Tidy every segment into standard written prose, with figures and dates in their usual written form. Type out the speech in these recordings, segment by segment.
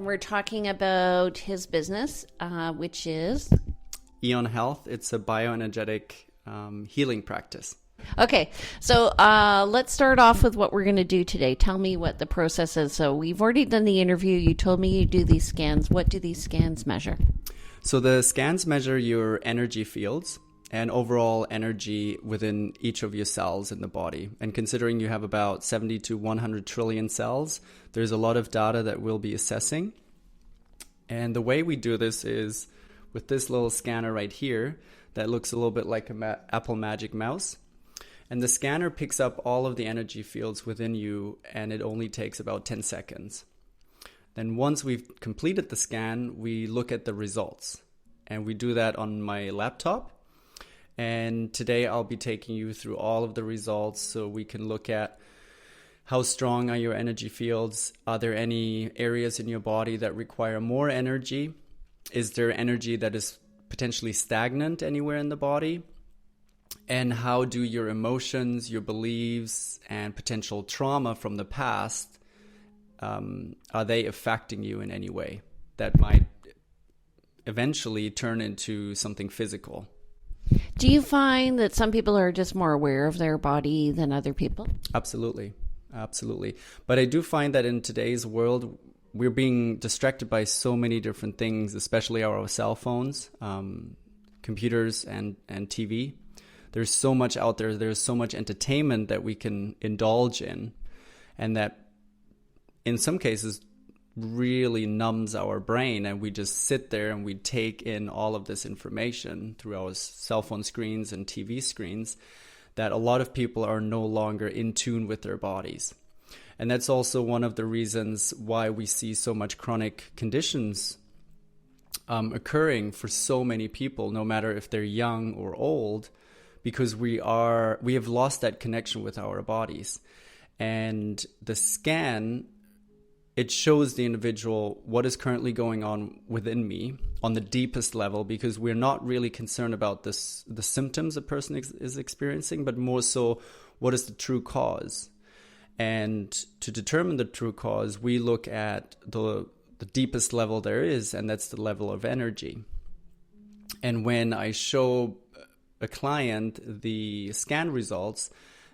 And we're talking about his business, which is? Aeon Health. It's a bioenergetic healing practice. Okay, so let's start off with what we're going to do today. Tell me what the process is. So we've already done the interview. You told me you do these scans. What do these scans measure? So the scans measure your energy fields and overall energy within each of your cells in the body. And considering you have about 70 to 100 trillion cells, there's a lot of data that we'll be assessing. And the way we do this is with this little scanner right here that looks a little bit like an Apple Magic Mouse. And the scanner picks up all of the energy fields within you, and it only takes about 10 seconds. Then once we've completed the scan, we look at the results. And we do that on my laptop. And today I'll be taking you through all of the results so we can look at how strong are your energy fields? Are there any areas in your body that require more energy? Is there energy that is potentially stagnant anywhere in the body? And how do your emotions, your beliefs, and potential trauma from the past, are they affecting you in any way that might eventually turn into something physical? Do you find that some people are just more aware of their body than other people? Absolutely. But I do find that in today's world, we're being distracted by so many different things, especially our cell phones, computers, and TV. There's so much out there. There's so much entertainment that we can indulge in, and that in some cases really numbs our brain, and we just sit there and we take in all of this information through our cell phone screens and TV screens, that a lot of people are no longer in tune with their bodies. And that's also one of the reasons why we see so much chronic conditions occurring for so many people, no matter if they're young or old, because we have lost that connection with our bodies. And the scan, it shows the individual what is currently going on within me on the deepest level, because we're not really concerned about the symptoms a person is experiencing, but more so what is the true cause. And to determine the true cause, we look at the deepest level there is, and that's the level of energy. And when I show a client the scan results,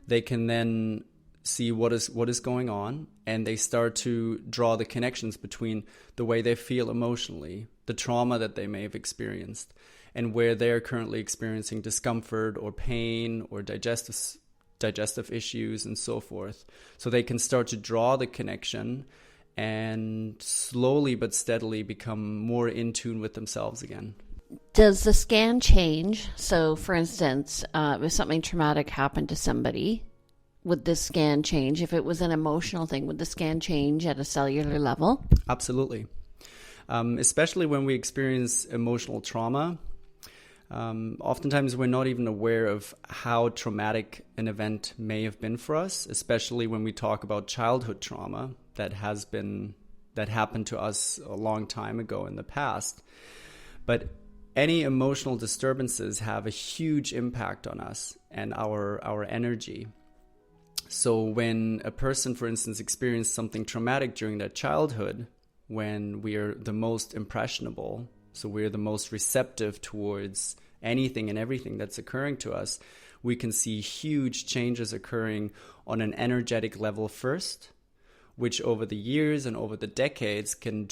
they can then see what is going on, and they start to draw the connections between the way they feel emotionally, the trauma that they may have experienced, and where they're currently experiencing discomfort or pain or digestive issues and so forth. So they can start to draw the connection and slowly but steadily become more in tune with themselves again. Does the scan change? So, for instance, if something traumatic happened to somebody, would the scan change? If it was an emotional thing, would the scan change at a cellular level? Absolutely. Especially when we experience emotional trauma. Oftentimes we're not even aware of how traumatic an event may have been for us, especially when we talk about childhood trauma that happened to us a long time ago in the past. But any emotional disturbances have a huge impact on us and our energy. So when a person, for instance, experienced something traumatic during their childhood, when we are the most impressionable, so we're the most receptive towards anything and everything that's occurring to us, we can see huge changes occurring on an energetic level first, which over the years and over the decades can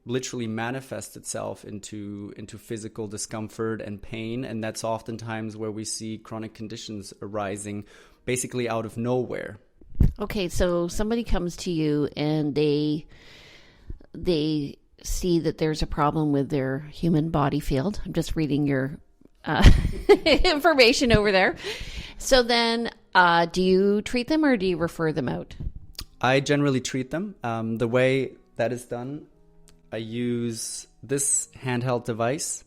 literally manifest itself into physical discomfort and pain. And that's oftentimes where we see chronic conditions arising basically out of nowhere. Okay, so somebody comes to you and they see that there's a problem with their human body field. I'm just reading your information over there. So then do you treat them or do you refer them out? I generally treat them. The way that is done, I use this handheld device,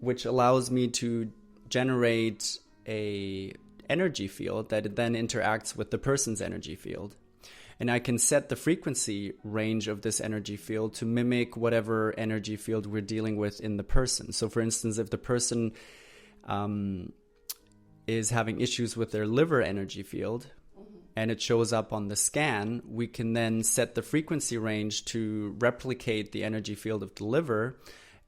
which allows me to generate a energy field that then interacts with the person's energy field. And I can set the frequency range of this energy field to mimic whatever energy field we're dealing with in the person. So for instance, if the person is having issues with their liver energy field, and it shows up on the scan, we can then set the frequency range to replicate the energy field of the liver.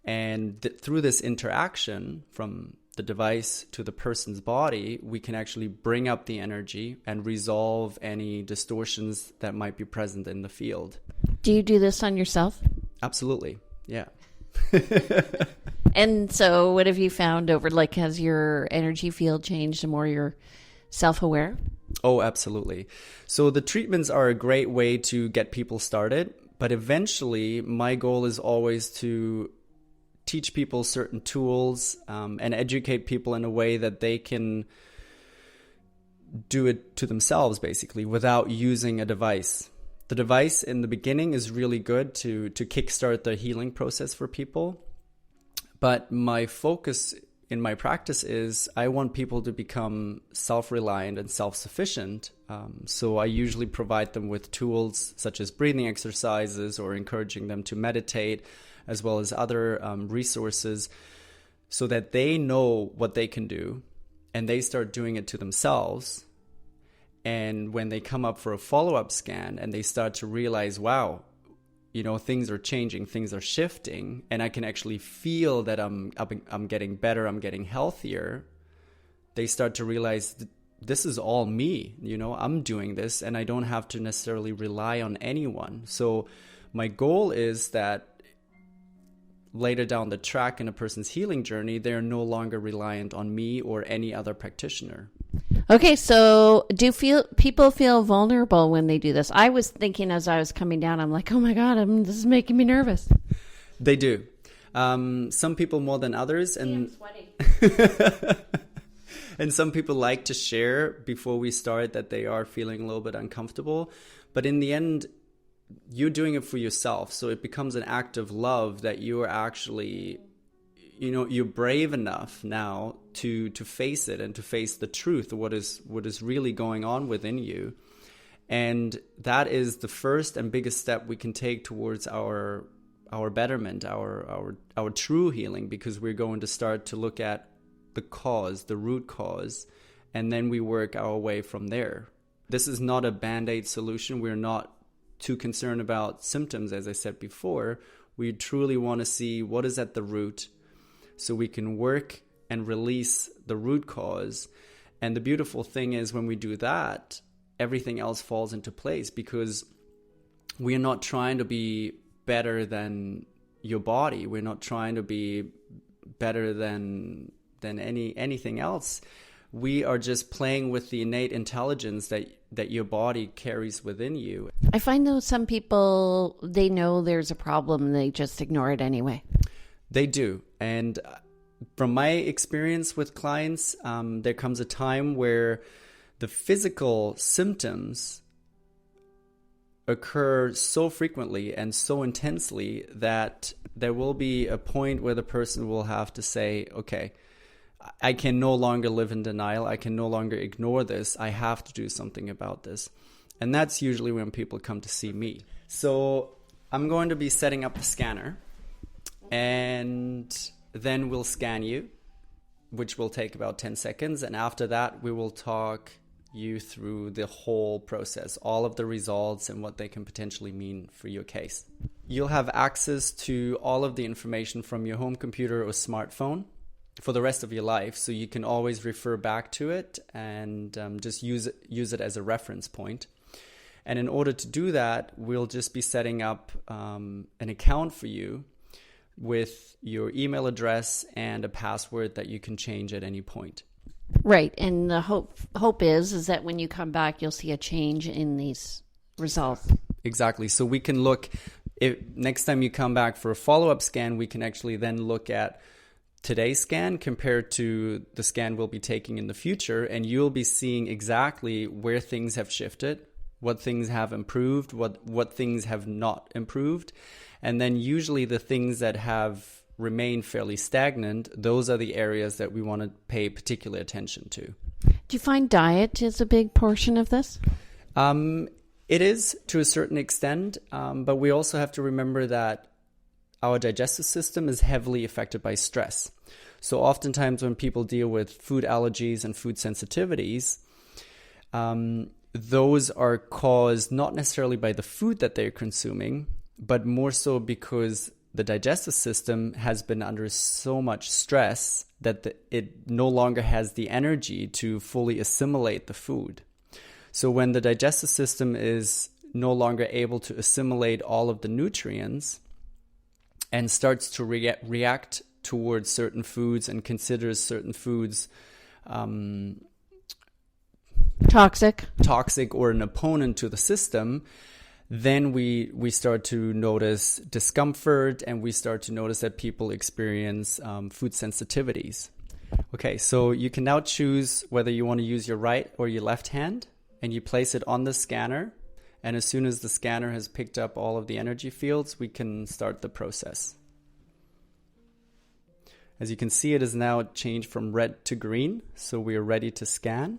And through this interaction from the device to the person's body, we can actually bring up the energy and resolve any distortions that might be present in the field. Do you do this on yourself? Absolutely. Yeah. And so what have you found over, like, has your energy field changed the more you're self-aware? Oh, absolutely. So the treatments are a great way to get people started, but eventually my goal is always to teach people certain tools and educate people in a way that they can do it to themselves, basically, without using a device. The device in the beginning is really good to kickstart the healing process for people. But my focus in my practice is I want people to become self-reliant and self-sufficient. So I usually provide them with tools such as breathing exercises or encouraging them to meditate, as well as other resources, so that they know what they can do and they start doing it to themselves. And when they come up for a follow-up scan and they start to realize, wow, things are changing, things are shifting, and I can actually feel that I'm getting better, I'm getting healthier, they start to realize this is all me, I'm doing this, and I don't have to necessarily rely on anyone. So my goal is that later down the track in a person's healing journey, they're no longer reliant on me or any other practitioner. Okay, so do people feel vulnerable when they do this? I was thinking as I was coming down, I'm like, oh my God, this is making me nervous. They do. Some people more than others. And I'm sweating. And some people like to share before we start that they are feeling a little bit uncomfortable. But in the end, you're doing it for yourself. So it becomes an act of love that you are actually, you're brave enough now to face it and to face the truth of what is really going on within you. And that is the first and biggest step we can take towards our betterment, our true healing, because we're going to start to look at the cause, the root cause, and then we work our way from there. This is not a Band-Aid solution. We're not too concerned about symptoms, as I said before. We truly want to see what is at the root so we can work and release the root cause. And the beautiful thing is when we do that, everything else falls into place, because we are not trying to be better than your body. We're not trying to be better than anything else. We are just playing with the innate intelligence that your body carries within you. I find though some people, they know there's a problem, they just ignore it anyway. They do. And from my experience with clients, there comes a time where the physical symptoms occur so frequently and so intensely that there will be a point where the person will have to say, okay, I can no longer live in denial. I can no longer ignore this. I have to do something about this. And that's usually when people come to see me. So I'm going to be setting up the scanner, and then we'll scan you, which will take about 10 seconds. And after that, we will talk you through the whole process, all of the results and what they can potentially mean for your case. You'll have access to all of the information from your home computer or smartphone for the rest of your life, so you can always refer back to it and just use it as a reference point. And in order to do that, we'll just be setting up an account for you with your email address and a password that you can change at any point. Right, and the hope is that when you come back, you'll see a change in these results. Exactly. So we can look, next time you come back for a follow-up scan, we can actually then look at today's scan compared to the scan we'll be taking in the future, and you'll be seeing exactly where things have shifted, what things have improved, what things have not improved. And then usually the things that have remained fairly stagnant, those are the areas that we want to pay particular attention to. Do you find diet is a big portion of this? It is to a certain extent, but we also have to remember that our digestive system is heavily affected by stress. So oftentimes when people deal with food allergies and food sensitivities, those are caused not necessarily by the food that they're consuming, but more so because the digestive system has been under so much stress that it no longer has the energy to fully assimilate the food. So when the digestive system is no longer able to assimilate all of the nutrients and starts to react towards certain foods and considers certain foods toxic or an opponent to the system, then we start to notice discomfort, and we start to notice that people experience food sensitivities. Okay, so you can now choose whether you want to use your right or your left hand, and you place it on the scanner. And as soon as the scanner has picked up all of the energy fields, we can start the process. As you can see, it has now changed from red to green, so we are ready to scan.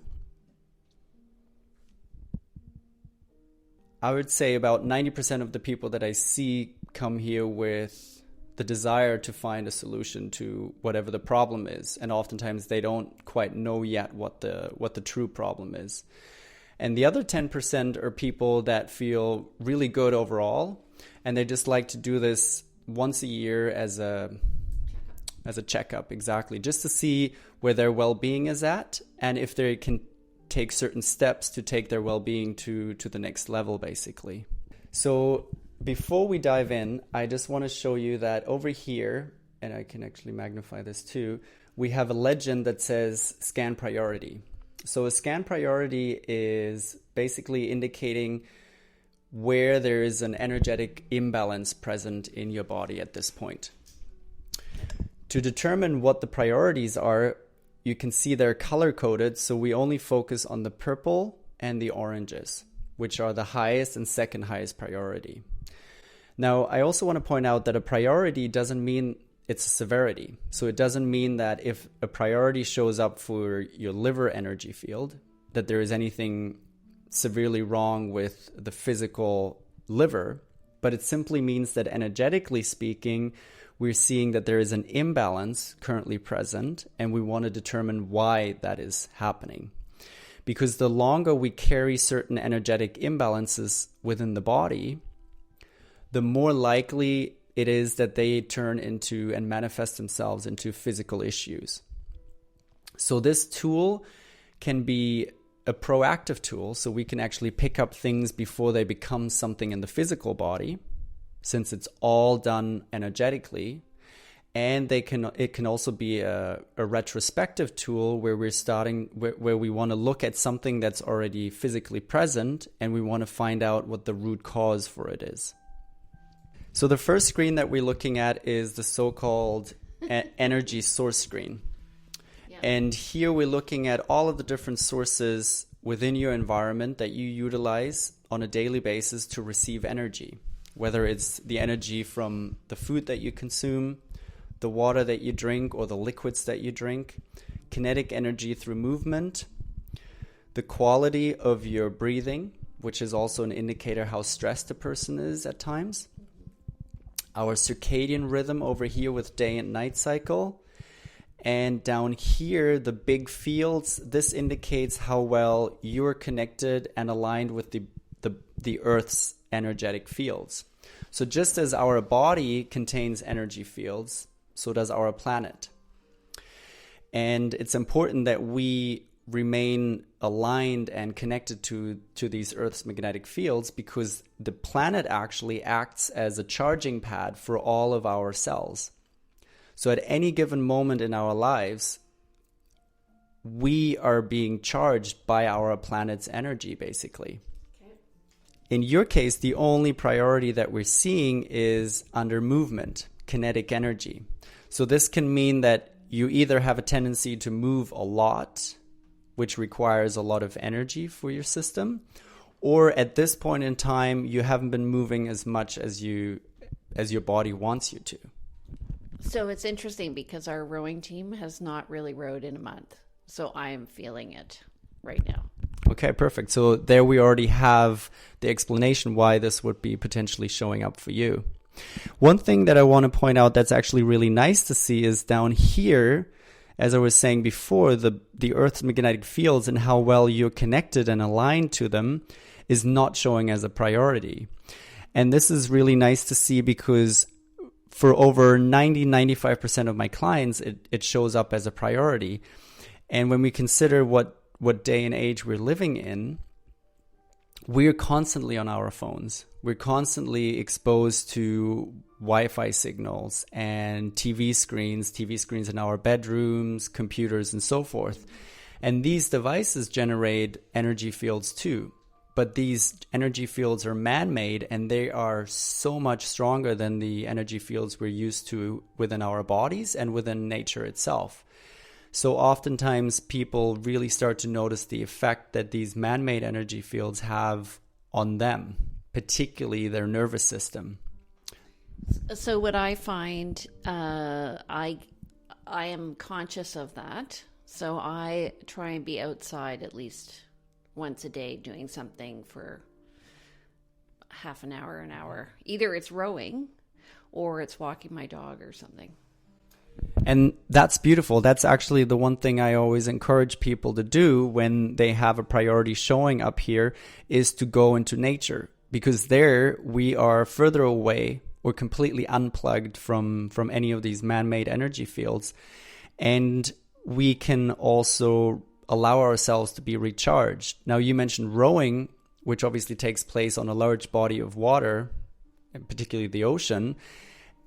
I would say about 90% of the people that I see come here with the desire to find a solution to whatever the problem is. And oftentimes they don't quite know yet what the true problem is. And the other 10% are people that feel really good overall, and they just like to do this once a year as a checkup, exactly, just to see where their well-being is at, and if they can take certain steps to take their well-being to the next level, basically. So before we dive in, I just want to show you that over here, and I can actually magnify this too, we have a legend that says scan priority. So a scan priority is basically indicating where there is an energetic imbalance present in your body at this point. To determine what the priorities are, you can see they're color-coded, so we only focus on the purple and the oranges, which are the highest and second highest priority. Now, I also want to point out that a priority doesn't mean it's a severity. So it doesn't mean that if a priority shows up for your liver energy field, that there is anything severely wrong with the physical liver, but it simply means that energetically speaking, we're seeing that there is an imbalance currently present, and we want to determine why that is happening. Because the longer we carry certain energetic imbalances within the body, the more likely it is that they turn into and manifest themselves into physical issues. So this tool can be a proactive tool, so we can actually pick up things before they become something in the physical body, since it's all done energetically. And it can also be a retrospective tool where where we want to look at something that's already physically present, and we want to find out what the root cause for it is. So the first screen that we're looking at is the so-called energy source screen. Yeah. And here we're looking at all of the different sources within your environment that you utilize on a daily basis to receive energy, whether it's the energy from the food that you consume, the water that you drink, or the liquids that you drink, kinetic energy through movement, the quality of your breathing, which is also an indicator how stressed a person is at times, our circadian rhythm over here with day and night cycle, and down here, the big fields, this indicates how well you're connected and aligned with the Earth's energetic fields. So just as our body contains energy fields, so does our planet. And it's important that we remain aligned and connected to these Earth's magnetic fields, because the planet actually acts as a charging pad for all of our cells. So at any given moment in our lives, we are being charged by our planet's energy, basically. Okay. In your case, the only priority that we're seeing is under movement, kinetic energy. So this can mean that you either have a tendency to move a lot, which requires a lot of energy for your system, or at this point in time, you haven't been moving as much as your body wants you to. So it's interesting because our rowing team has not really rowed in a month. So I am feeling it right now. Okay, perfect. So there we already have the explanation why this would be potentially showing up for you. One thing that I want to point out that's actually really nice to see is down here, as I was saying before, the Earth's magnetic fields and how well you're connected and aligned to them is not showing as a priority. And this is really nice to see, because for over 95% of my clients, it shows up as a priority. And when we consider what day and age we're living in, we're constantly on our phones. We're constantly exposed to Wi-Fi signals and TV screens in our bedrooms, computers, and so forth. And these devices generate energy fields too. But these energy fields are man-made, and they are so much stronger than the energy fields we're used to within our bodies and within nature itself. So oftentimes people really start to notice the effect that these man-made energy fields have on them, particularly their nervous system. So what I find, I am conscious of that. So I try and be outside at least once a day doing something for half an hour. Either it's rowing or it's walking my dog or something. And that's beautiful. That's actually the one thing I always encourage people to do when they have a priority showing up here, is to go into nature, because there we are further away. We're completely unplugged from any of these man-made energy fields. And we can also allow ourselves to be recharged. Now, you mentioned rowing, which obviously takes place on a large body of water, and particularly the ocean.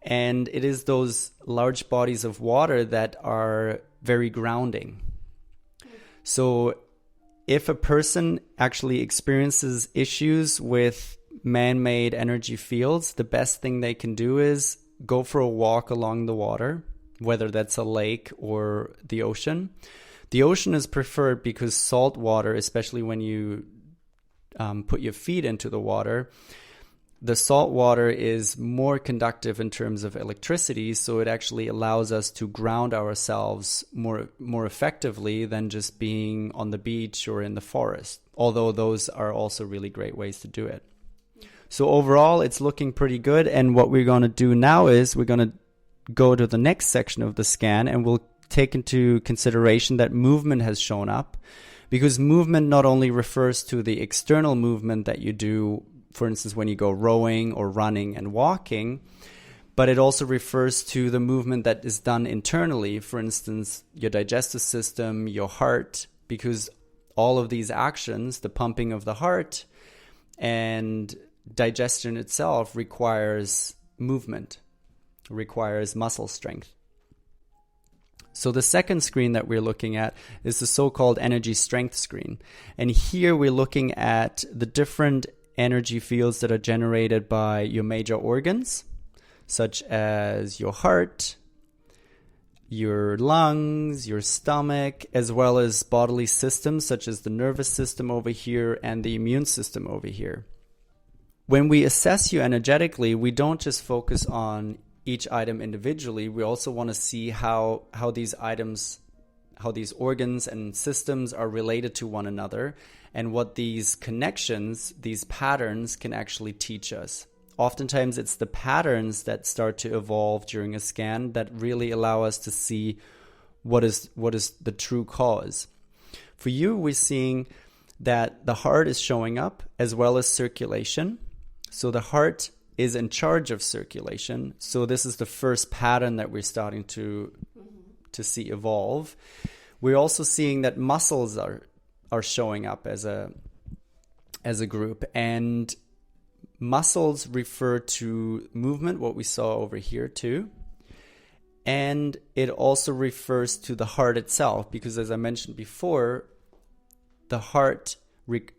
And it is those large bodies of water that are very grounding. So if a person actually experiences issues with man-made energy fields, the best thing they can do is go for a walk along the water, whether that's a lake or the ocean. The ocean is preferred because salt water, especially when you put your feet into the water, the salt water is more conductive in terms of electricity, so it actually allows us to ground ourselves more effectively than just being on the beach or in the forest, although those are also really great ways to do it. So overall, it's looking pretty good, and what we're going to do now is we're going to go to the next section of the scan, and we'll take into consideration that movement has shown up, because movement not only refers to the external movement that you do, for instance, when you go rowing or running and walking, but it also refers to the movement that is done internally, for instance, your digestive system, your heart, because all of these actions, the pumping of the heart and digestion itself, requires movement, requires muscle strength. So the second screen that we're looking at is the so-called energy strength screen. And here we're looking at the different energy fields that are generated by your major organs, such as your heart, your lungs, your stomach, as well as bodily systems such as the nervous system over here and the immune system over here. When we assess you energetically, we don't just focus on each item individually. We also want to see how these items, how these organs and systems are related to one another, and what these connections, these patterns can actually teach us. Oftentimes it's the patterns that start to evolve during a scan that really allow us to see what is the true cause. For you, we're seeing that the heart is showing up as well as circulation. So the heart is in charge of circulation. So this is the first pattern that we're starting to see evolve. We're also seeing that muscles are showing up as a group, and muscles refer to movement, what we saw over here too, and it also refers to the heart itself, because as I mentioned before, the heart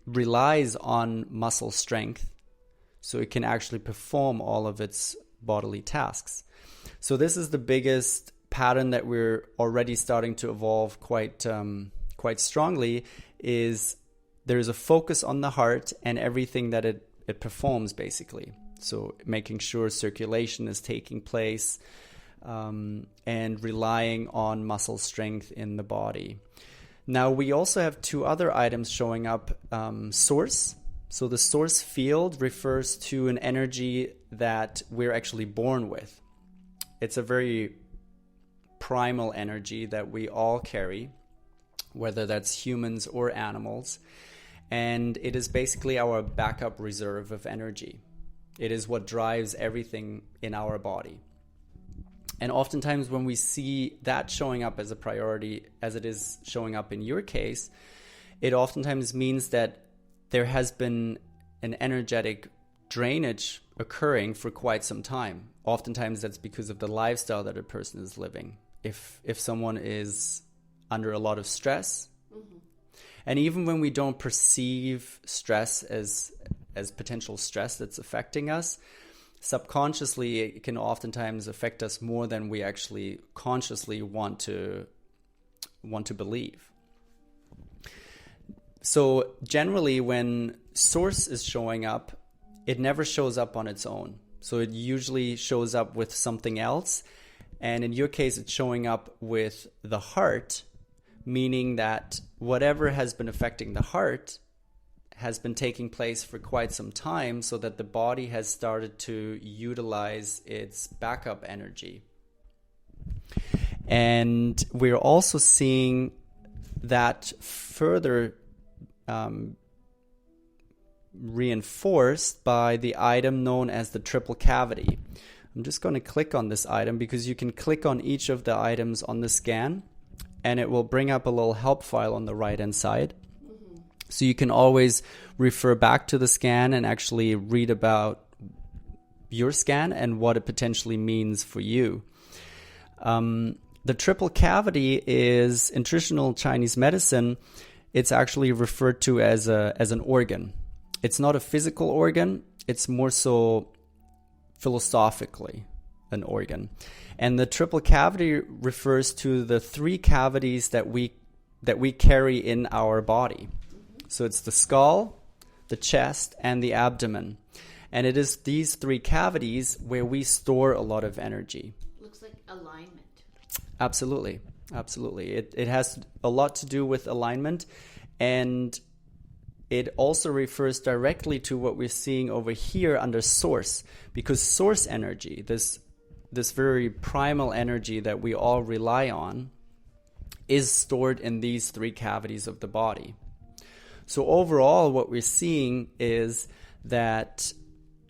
relies on muscle strength, so it can actually perform all of its bodily tasks. So this is the biggest pattern that we're already starting to evolve quite strongly, is there's a focus on the heart and everything that it performs, basically. So making sure circulation is taking place and relying on muscle strength in the body. Now, we also have two other items showing up. Source. So the source field refers to an energy that we're actually born with. It's a very primal energy that we all carry, whether that's humans or animals. And it is basically our backup reserve of energy. It is what drives everything in our body. And oftentimes when we see that showing up as a priority, as it is showing up in your case, it oftentimes means that there has been an energetic drainage occurring for quite some time. Oftentimes that's because of the lifestyle that a person is living. If someone is under a lot of stress, and even when we don't perceive stress as potential stress that's affecting us, subconsciously it can oftentimes affect us more than we actually consciously want to believe. So generally when source is showing up, it never shows up on its own. So it usually shows up with something else. And in your case, it's showing up with the heart, meaning that whatever has been affecting the heart has been taking place for quite some time, so that the body has started to utilize its backup energy. And we're also seeing that further reinforced by the item known as the triple cavity. I'm just going to click on this item because you can click on each of the items on the scan and it will bring up a little help file on the right hand side. So you can always refer back to the scan and actually read about your scan and what it potentially means for you. The triple cavity is, in traditional Chinese medicine, it's actually referred to as an organ. It's not a physical organ, it's more so philosophically an organ. And the triple cavity refers to the three cavities that we carry in our body. So it's the skull, the chest, and the abdomen. And it is these three cavities where we store a lot of energy. Looks like alignment. Absolutely. It has a lot to do with alignment, and it also refers directly to what we're seeing over here under source, because source energy, this very primal energy that we all rely on, is stored in these three cavities of the body. So overall, what we're seeing is that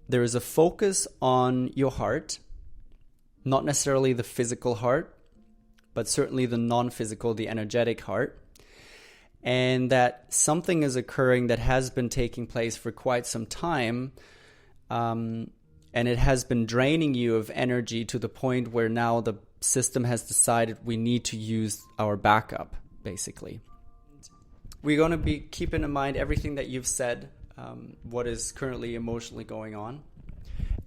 there is a focus on your heart, not necessarily the physical heart, but certainly the non-physical, the energetic heart, and that something is occurring that has been taking place for quite some time, and it has been draining you of energy to the point where now the system has decided we need to use our backup, basically. We're going to be keeping in mind everything that you've said, what is currently emotionally going on,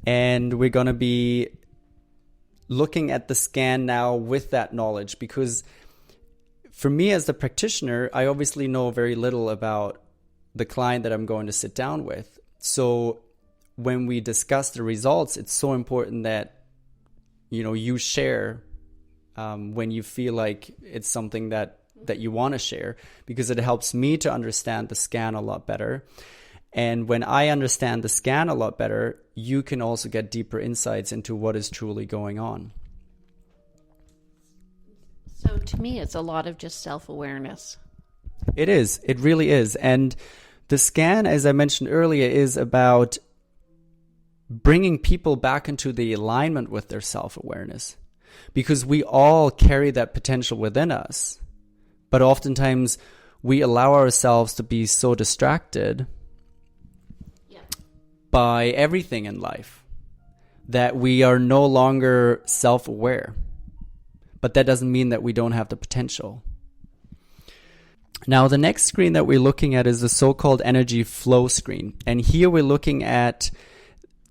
and we're going to be looking at the scan now with that knowledge, because for me as the practitioner, I obviously know very little about the client that I'm going to sit down with. So when we discuss the results, it's so important that you share when you feel like it's something that you want to share, because it helps me to understand the scan a lot better. And when I understand the scan a lot better, you can also get deeper insights into what is truly going on. So to me, it's a lot of just self-awareness. It is. It really is. And the scan, as I mentioned earlier, is about bringing people back into the alignment with their self-awareness, because we all carry that potential within us. But oftentimes we allow ourselves to be so distracted by everything in life that we are no longer self-aware. But that doesn't mean that we don't have the potential. Now, the next screen that we're looking at is the so-called energy flow screen. And here we're looking at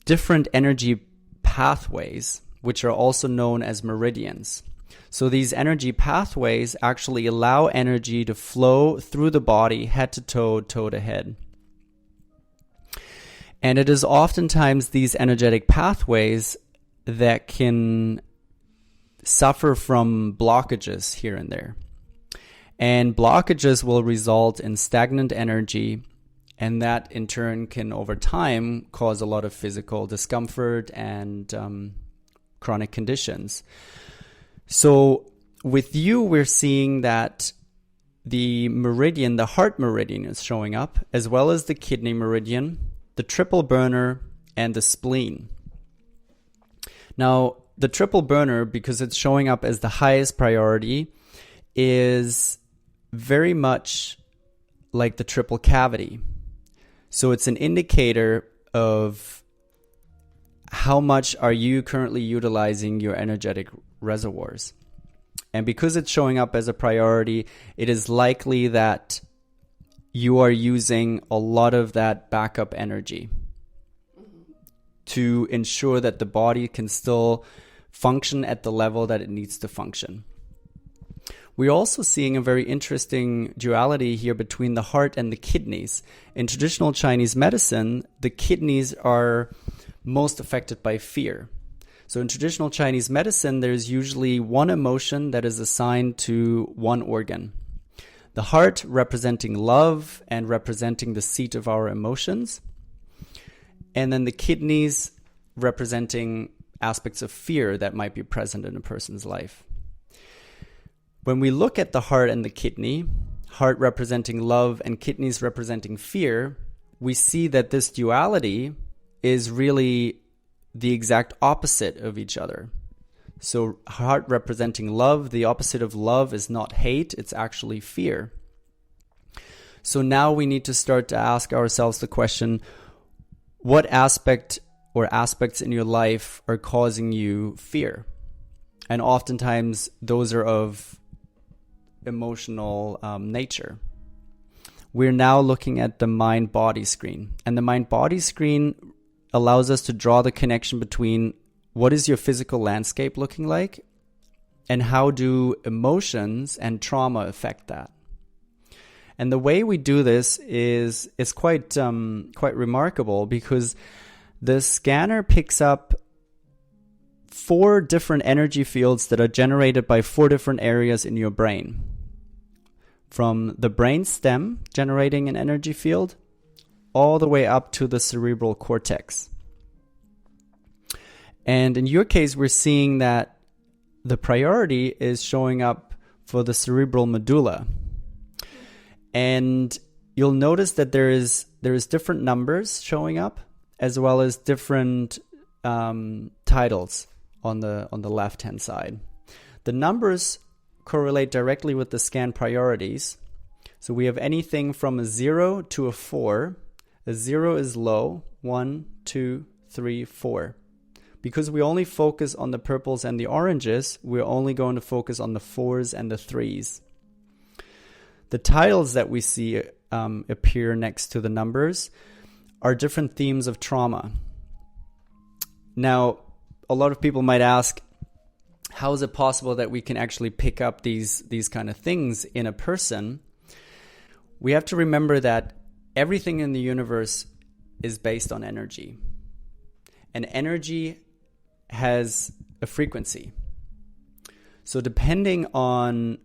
different energy pathways, which are also known as meridians. So these energy pathways actually allow energy to flow through the body, head to toe, toe to head. And it is oftentimes these energetic pathways that can suffer from blockages here and there. And blockages will result in stagnant energy, and that in turn can over time cause a lot of physical discomfort and chronic conditions. So with you, we're seeing that the meridian, the heart meridian, is showing up, as well as the kidney meridian, the triple burner, and the spleen. Now, the triple burner, because it's showing up as the highest priority, is very much like the triple cavity. So it's an indicator of how much are you currently utilizing your energetic reservoirs. And because it's showing up as a priority, it is likely that you are using a lot of that backup energy to ensure that the body can still function at the level that it needs to function. We're also seeing a very interesting duality here between the heart and the kidneys. In traditional Chinese medicine, the kidneys are most affected by fear. So in traditional Chinese medicine, there's usually one emotion that is assigned to one organ. The heart representing love and representing the seat of our emotions. And then the kidneys representing aspects of fear that might be present in a person's life. When we look at the heart and the kidney, heart representing love and kidneys representing fear, we see that this duality is really the exact opposite of each other. So heart representing love, the opposite of love is not hate, it's actually fear. So now we need to start to ask ourselves the question, what aspect or aspects in your life are causing you fear? And oftentimes those are of emotional nature. We're now looking at the mind-body screen. And the mind-body screen allows us to draw the connection between what is your physical landscape looking like and how do emotions and trauma affect that. And the way we do this is quite remarkable, because the scanner picks up 4 different energy fields that are generated by 4 different areas in your brain. From the brain stem generating an energy field all the way up to the cerebral cortex. And in your case, we're seeing that the priority is showing up for the cerebral medulla. And you'll notice that there is different numbers showing up, as well as different titles on the left-hand side. The numbers correlate directly with the scan priorities. So we have anything from a 0 to a 4. A 0 is low, 1, 2, 3, 4. Because we only focus on the purples and the oranges, we're only going to focus on the 4s and the 3s. The titles that we see appear next to the numbers are different themes of trauma. Now, a lot of people might ask, how is it possible that we can actually pick up these kind of things in a person? We have to remember that everything in the universe is based on energy. And energy has a frequency. So depending on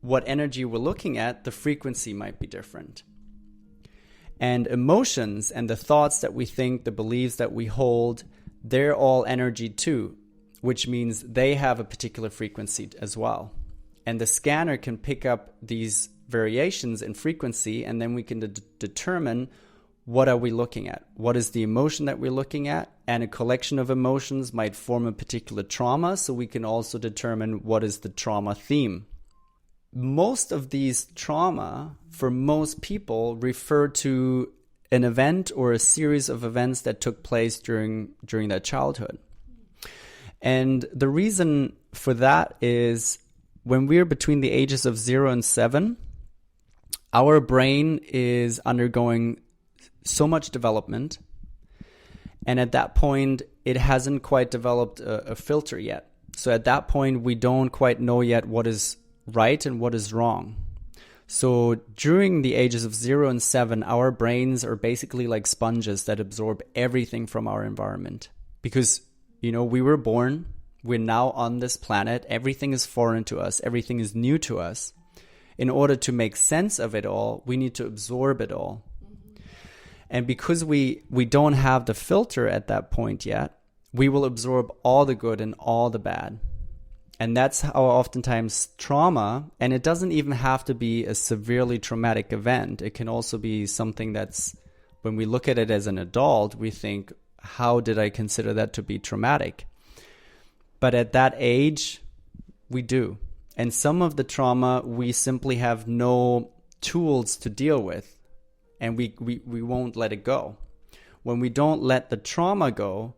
what energy we're looking at, the frequency might be different. And emotions and the thoughts that we think, the beliefs that we hold, they're all energy too, which means they have a particular frequency as well. And the scanner can pick up these variations in frequency, and then we can determine what are we looking at? What is the emotion that we're looking at? And a collection of emotions might form a particular trauma, so we can also determine what is the trauma theme. Most of these trauma, for most people, refer to an event or a series of events that took place during their childhood. And the reason for that is when we're between the ages of 0 and 7, our brain is undergoing so much development. And at that point, it hasn't quite developed a filter yet. So at that point, we don't quite know yet what is right and what is wrong. So during the ages of 0 and 7, our brains are basically like sponges that absorb everything from our environment. Because, we were born, we're now on this planet, everything is foreign to us, everything is new to us. In order to make sense of it all, we need to absorb it all. And because we don't have the filter at that point yet, we will absorb all the good and all the bad. And that's how oftentimes trauma, and it doesn't even have to be a severely traumatic event. It can also be something that's, when we look at it as an adult, we think, how did I consider that to be traumatic? But at that age, we do. And some of the trauma, we simply have no tools to deal with, and we won't let it go. When we don't let the trauma go,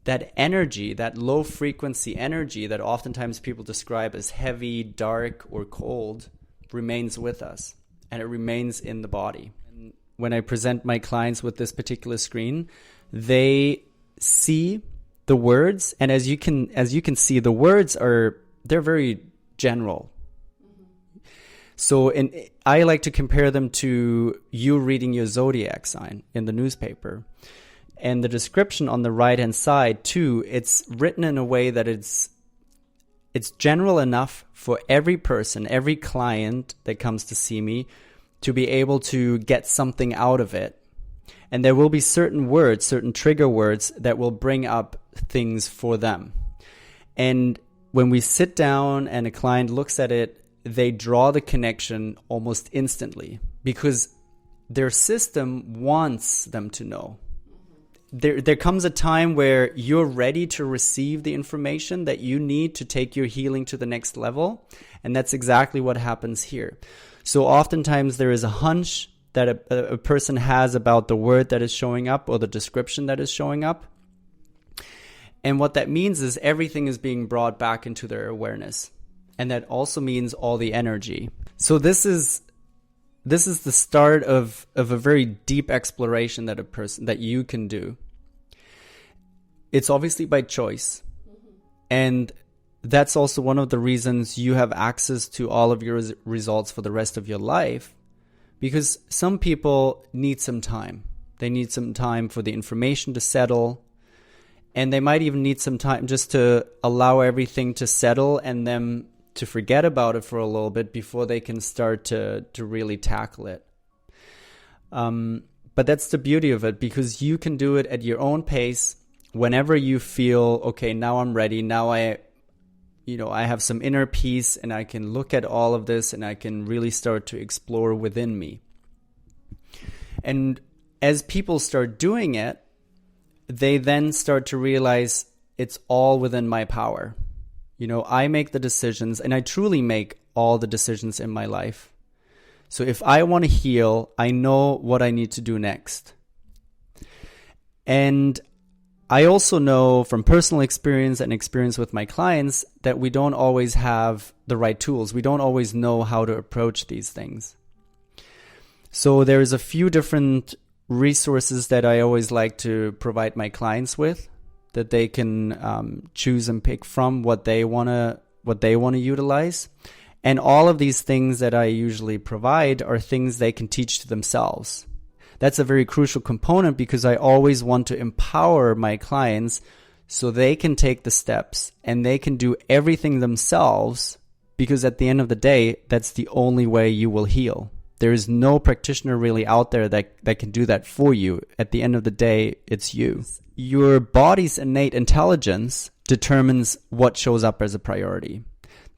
that energy, that low frequency energy that oftentimes people describe as heavy, dark, or cold, remains with us, and it remains in the body. And when I present my clients with this particular screen, they see the words, and as you can see, the words they're very general. So I like to compare them to you reading your zodiac sign in the newspaper. And the description on the right-hand side, too, it's written in a way that it's general enough for every person, every client that comes to see me to be able to get something out of it. And there will be certain words, certain trigger words that will bring up things for them. And when we sit down and a client looks at it, they draw the connection almost instantly because their system wants them to know. There comes a time where you're ready to receive the information that you need to take your healing to the next level. And that's exactly what happens here. So oftentimes there is a hunch that a person has about the word that is showing up or the description that is showing up. And what that means is everything is being brought back into their awareness. And that also means all the energy. So this is the start of a very deep exploration that you can do. It's obviously by choice. And that's also one of the reasons you have access to all of your results for the rest of your life. Because some people need some time. They need some time for the information to settle. And they might even need some time just to allow everything to settle and then to forget about it for a little bit before they can start to really tackle it. But that's the beauty of it, because you can do it at your own pace whenever you feel, okay, now I'm ready. Now I have some inner peace and I can look at all of this and I can really start to explore within me. And as people start doing it, they then start to realize it's all within my power. I make the decisions, and I truly make all the decisions in my life. So if I want to heal, I know what I need to do next. And I also know from personal experience and experience with my clients that we don't always have the right tools. We don't always know how to approach these things. So there's a few different resources that I always like to provide my clients with, that they can choose and pick from what they want to utilize. And all of these things that I usually provide are things they can teach to themselves. That's a very crucial component, because I always want to empower my clients so they can take the steps and they can do everything themselves, because at the end of the day, that's the only way you will heal. There is no practitioner really out there that can do that for you. At the end of the day, it's you. Your body's innate intelligence determines what shows up as a priority.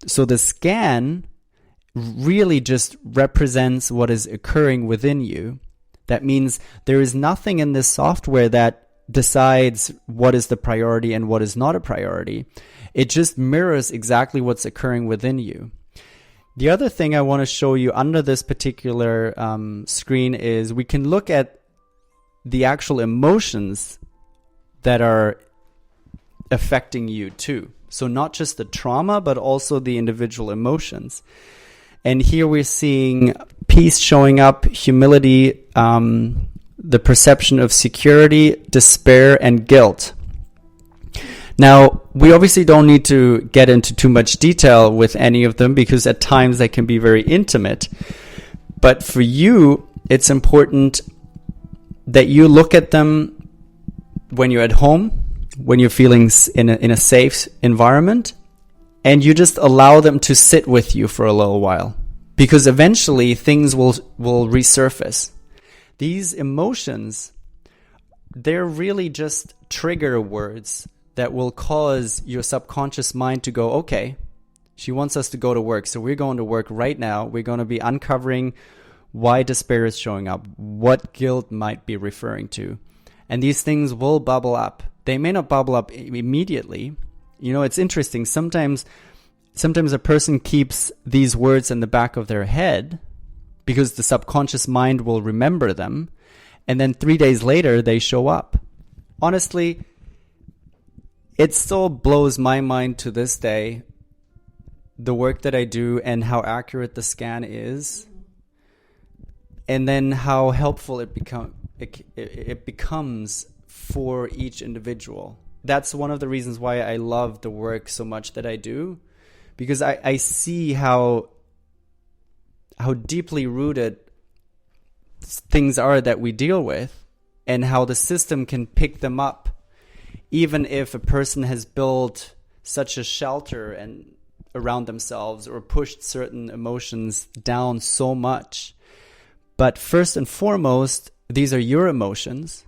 So the scan really just represents what is occurring within you. That means there is nothing in this software that decides what is the priority and what is not a priority. It just mirrors exactly what's occurring within you. The other thing I want to show you under this particular screen is we can look at the actual emotions that are affecting you too. So not just the trauma, but also the individual emotions. And here we're seeing peace showing up, humility, the perception of security, despair, and guilt. Now, we obviously don't need to get into too much detail with any of them, because at times they can be very intimate. But for you, it's important that you look at them when you're at home, when you're feeling in a safe environment, and you just allow them to sit with you for a little while, because eventually things will resurface. These emotions, they're really just trigger words that will cause your subconscious mind to go, okay, she wants us to go to work, so we're going to work right now. We're going to be uncovering why despair is showing up, what guilt might be referring to. And these things will bubble up. They may not bubble up immediately. You know, it's interesting. Sometimes a person keeps these words in the back of their head because the subconscious mind will remember them. And then 3 days later, they show up. Honestly, it still blows my mind to this day, the work that I do and how accurate the scan is, and then how helpful it becomes for each individual. That's one of the reasons why I love the work so much that I do, because I see how deeply rooted things are that we deal with, and how the system can pick them up, even if a person has built such a shelter and around themselves or pushed certain emotions down so much. But first and foremost, these are your emotions,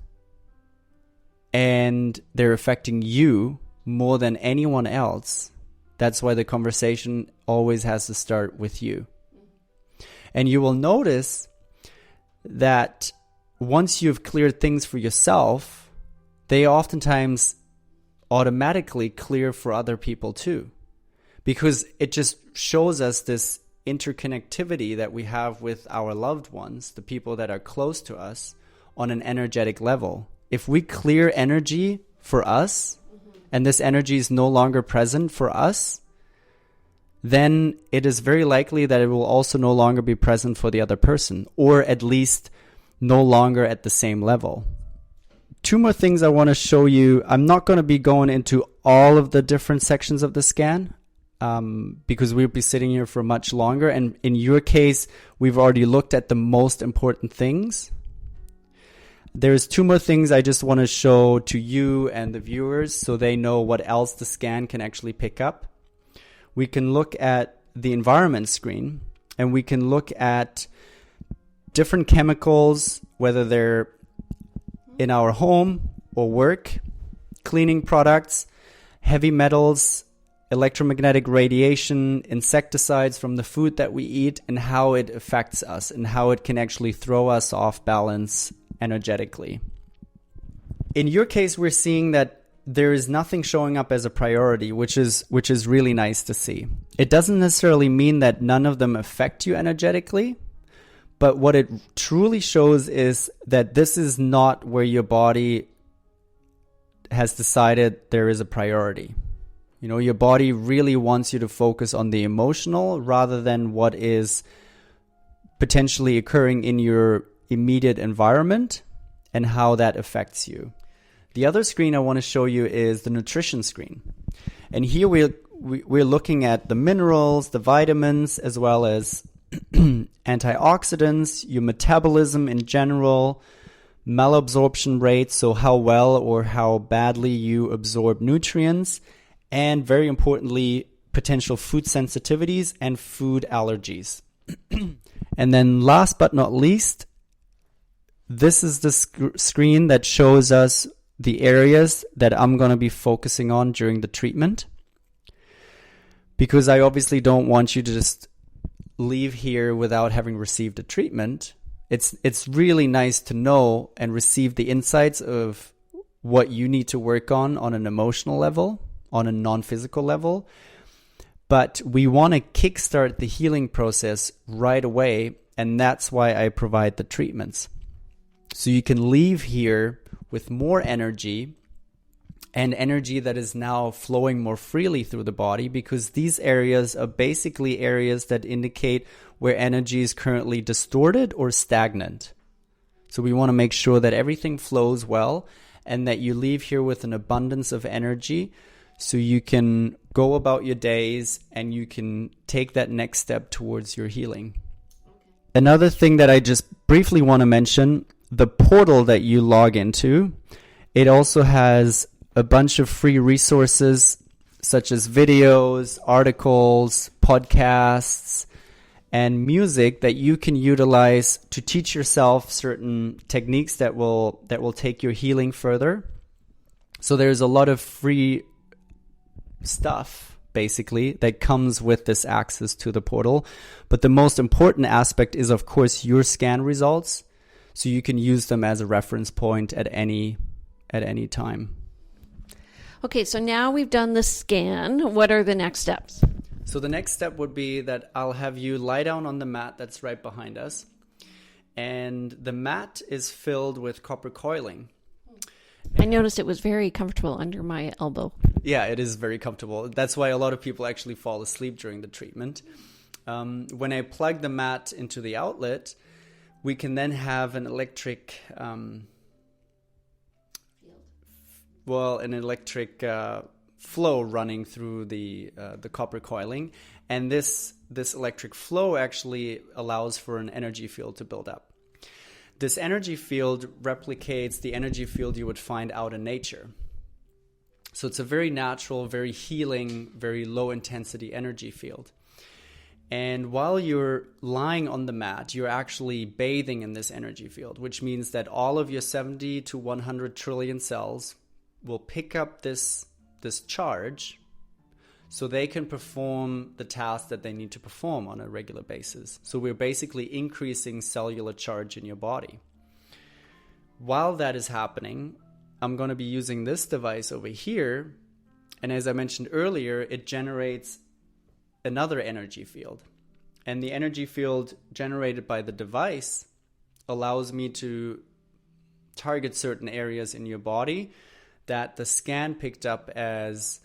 and they're affecting you more than anyone else. That's why the conversation always has to start with you. And you will notice that once you've cleared things for yourself, they oftentimes automatically clear for other people too. Because it just shows us this interconnectivity that we have with our loved ones, the people that are close to us, on an energetic level. If we clear energy for us, and this energy is no longer present for us, then it is very likely that it will also no longer be present for the other person, or at least no longer at the same level. 2 more things I want to show you. I'm not going to be going into all of the different sections of the scan, because we'll be sitting here for much longer. And in your case, we've already looked at the most important things. There's 2 more things I just want to show to you and the viewers so they know what else the scan can actually pick up. We can look at the environment screen, and we can look at different chemicals, whether they're in our home or work, cleaning products, heavy metals, electromagnetic radiation, insecticides from the food that we eat, and how it affects us and how it can actually throw us off balance energetically. In your case, we're seeing that there is nothing showing up as a priority, which is really nice to see. It doesn't necessarily mean that none of them affect you energetically, but what it truly shows is that this is not where your body has decided there is a priority. You know, your body really wants you to focus on the emotional rather than what is potentially occurring in your immediate environment and how that affects you. The other screen I want to show you is the nutrition screen. And here we're looking at the minerals, the vitamins, as well as antioxidants, your metabolism in general, malabsorption rates, so how well or how badly you absorb nutrients, and very importantly, potential food sensitivities and food allergies. And then last but not least, this is the screen that shows us the areas that I'm going to be focusing on during the treatment. Because I obviously don't want you to just leave here without having received a treatment. It's really nice to know and receive the insights of what you need to work on an emotional level, on a non-physical level. But we want to kickstart the healing process right away, and that's why I provide the treatments. So you can leave here with more energy, and energy that is now flowing more freely through the body, because these areas are basically areas that indicate where energy is currently distorted or stagnant. So we want to make sure that everything flows well and that you leave here with an abundance of energy so you can go about your days and you can take that next step towards your healing. Another thing that I just briefly want to mention, the portal that you log into, it also has a bunch of free resources such as videos, articles, podcasts, and music that you can utilize to teach yourself certain techniques that will take your healing further. So there's a lot of free stuff, basically, that comes with this access to the portal. But the most important aspect is, of course, your scan results. So you can use them as a reference point at any time. Okay, so now we've done the scan. What are the next steps? So the next step would be that I'll have you lie down on the mat that's right behind us. And the mat is filled with copper coiling. I noticed it was very comfortable under my elbow. Yeah, it is very comfortable. That's why a lot of people actually fall asleep during the treatment. When I plug the mat into the outlet, we can then have an electric flow running through the copper coiling, and this electric flow actually allows for an energy field to build up. This energy field replicates the energy field you would find out in nature. So it's a very natural, very healing, very low intensity energy field. And while you're lying on the mat, you're actually bathing in this energy field, which means that all of your 70 to 100 trillion cells will pick up this charge so they can perform the tasks that they need to perform on a regular basis. So we're basically increasing cellular charge in your body. While that is happening, I'm going to be using this device over here. And as I mentioned earlier, it generates another energy field. And the energy field generated by the device allows me to target certain areas in your body that the scan picked up as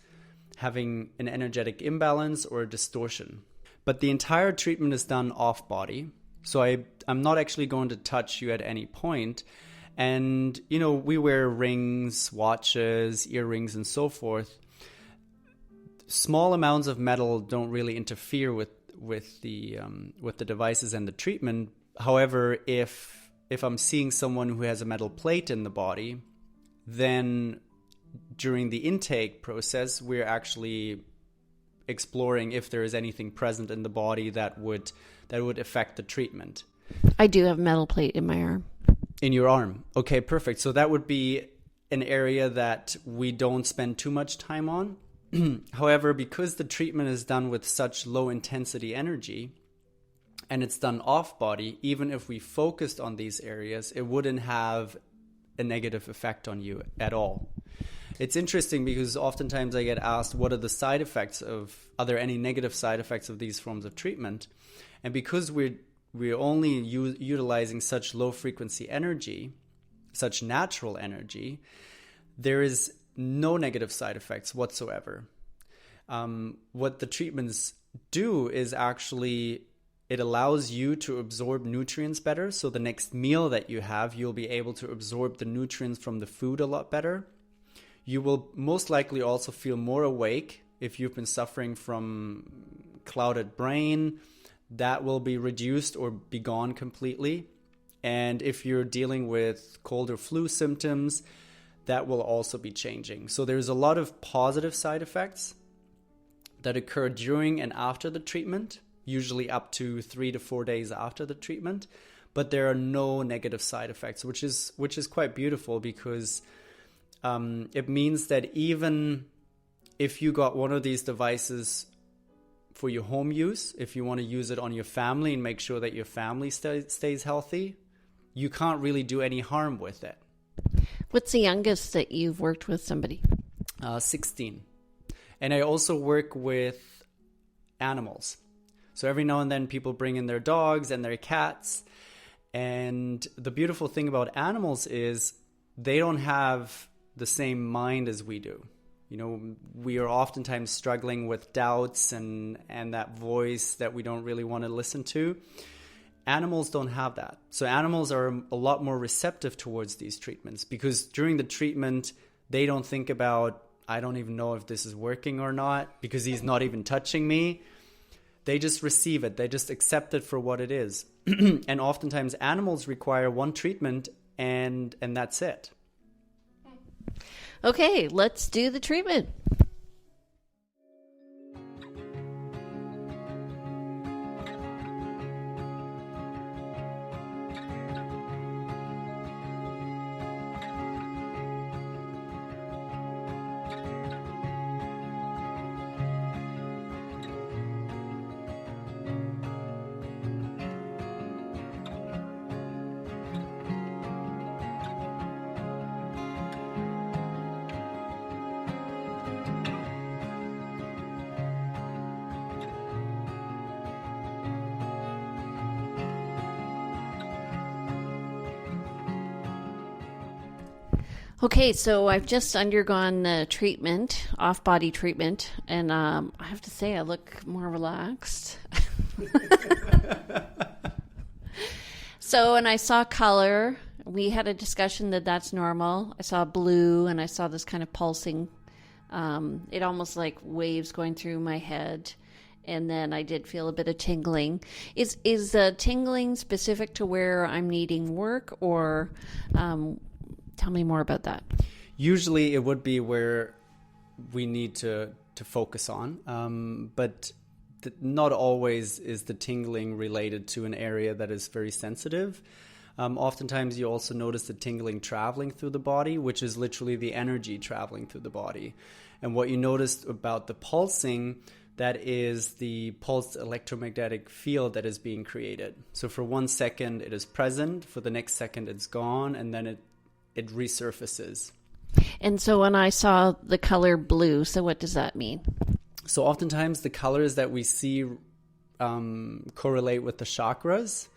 having an energetic imbalance or a distortion. But the entire treatment is done off body. So I'm not actually going to touch you at any point. And, we wear rings, watches, earrings, and so forth. Small amounts of metal don't really interfere with the devices and the treatment. However, if I'm seeing someone who has a metal plate in the body, then during the intake process, we're actually exploring if there is anything present in the body that would affect the treatment. I do have a metal plate in my arm. In your arm. Okay, perfect. So that would be an area that we don't spend too much time on. However, because the treatment is done with such low intensity energy and it's done off body, even if we focused on these areas, it wouldn't have a negative effect on you at all. It's interesting because oftentimes I get asked, what are the side effects are there any negative side effects of these forms of treatment? And because we're only utilizing such low frequency energy, such natural energy, there is no negative side effects whatsoever. What the treatments do is actually, it allows you to absorb nutrients better. So the next meal that you have, you'll be able to absorb the nutrients from the food a lot better. You will most likely also feel more awake if you've been suffering from clouded brain. That will be reduced or be gone completely. And if you're dealing with cold or flu symptoms, that will also be changing. So there's a lot of positive side effects that occur during and after the treatment, usually up to 3 to 4 days after the treatment. But there are no negative side effects, which is quite beautiful because it means that even if you got one of these devices for your home use, if you want to use it on your family and make sure that your family stays healthy, you can't really do any harm with it. What's the youngest that you've worked with somebody? 16. And I also work with animals. So every now and then people bring in their dogs and their cats. And the beautiful thing about animals is they don't have the same mind as we do. We are oftentimes struggling with doubts and that voice that we don't really want to listen to. Animals don't have that. So animals are a lot more receptive towards these treatments because during the treatment, they don't think about, I don't even know if this is working or not because he's not even touching me. They just receive it. They just accept it for what it is. And oftentimes animals require one treatment and that's it. Okay, let's do the treatment. Okay, so I've just undergone the treatment, off-body treatment, and I have to say I look more relaxed. So, and I saw color. We had a discussion that that's normal. I saw blue, and I saw this kind of pulsing. It almost like waves going through my head. And then I did feel a bit of tingling. Is the tingling specific to where I'm needing work, or tell me more about that? Usually it would be where we need to focus on, but not always is the tingling related to an area that is very sensitive. Oftentimes you also notice the tingling traveling through the body, which is literally the energy traveling through the body. And what you noticed about the pulsing, that is the pulsed electromagnetic field that is being created. So for 1 second it is present, for the next second it's gone, and then it resurfaces. And so when I saw the color blue, so what does that mean? So oftentimes the colors that we see correlate with the chakras,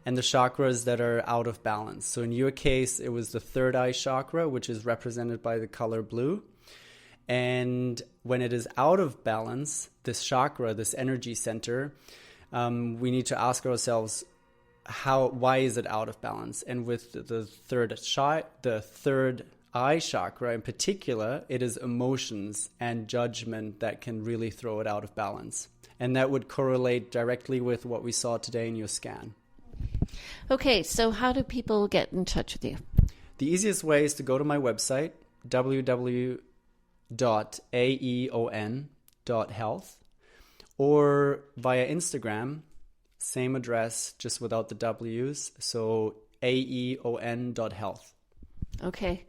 and the chakras that are out of balance. So in your case, it was the third eye chakra, which is represented by the color blue. And when it is out of balance, this chakra, this energy center, we need to ask ourselves, why is it out of balance? And with the third eye chakra in particular, it is emotions and judgment that can really throw it out of balance. And that would correlate directly with what we saw today in your scan. Okay, so how do people get in touch with you? The easiest way is to go to my website, www.aeon.health, or via Instagram, same address, just without the W's, so aeon.health. Okay.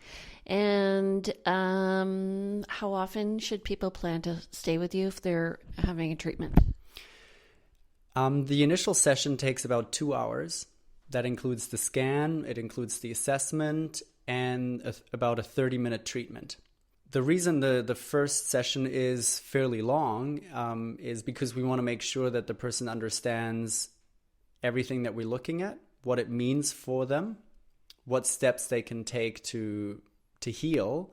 And how often should people plan to stay with you if they're having a treatment? The initial session takes about 2 hours. That includes the scan, it includes the assessment, and about a 30-minute treatment. The reason the first session is fairly long is because we want to make sure that the person understands everything that we're looking at, what it means for them, what steps they can take to heal,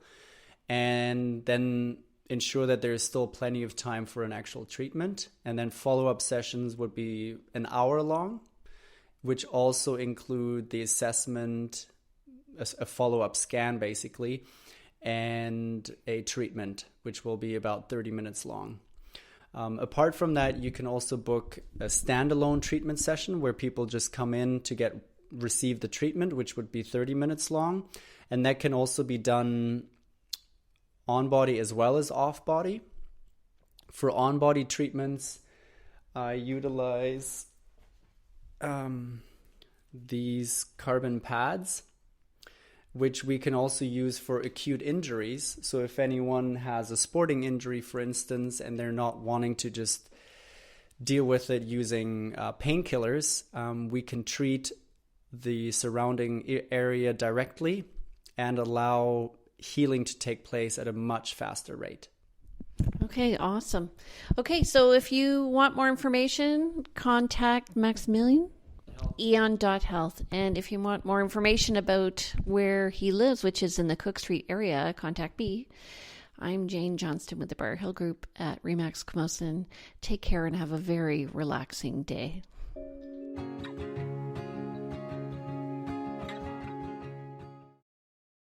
and then ensure that there is still plenty of time for an actual treatment. And then follow-up sessions would be an hour long, which also include the assessment, a follow-up scan basically, and a treatment, which will be about 30 minutes long. Apart from that, you can also book a standalone treatment session where people just come in to receive the treatment, which would be 30 minutes long. And that can also be done on body as well as off body. For on body treatments, I utilize these carbon pads, which we can also use for acute injuries. So if anyone has a sporting injury, for instance, and they're not wanting to just deal with it using painkillers, we can treat the surrounding area directly and allow healing to take place at a much faster rate. Okay, awesome. Okay, so if you want more information, contact Maximillian, Aeon.health. And if you want more information about where he lives, which is in the Cook Street area, contact me. I'm Jane Johnston with the Bar Hill Group at Remax Camosun. Take care and have a very relaxing day.